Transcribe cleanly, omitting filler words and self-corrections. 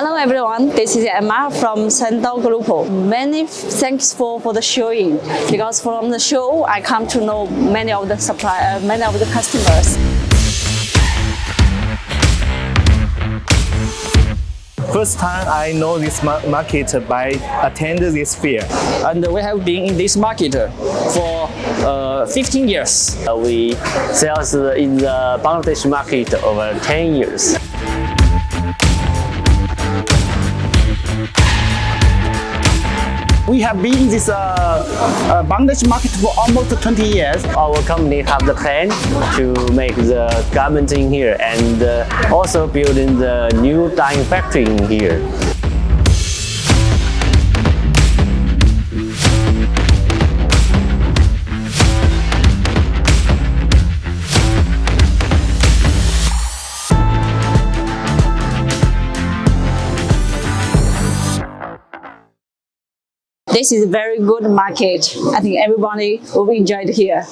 Hello everyone, this is Emma from Central Group. Many thanks for the showing, because from the show I come to know many of the customers. First time I know this market by attending this fair. And we have been in this market for 15 years. We sell in the Bangladesh market over 10 years. We have been in this Bangladesh market for almost 20 years. Our company have the plan to make the garment in here and also building the new dyeing factory in here. This is a very good market. I think everybody will enjoy it here.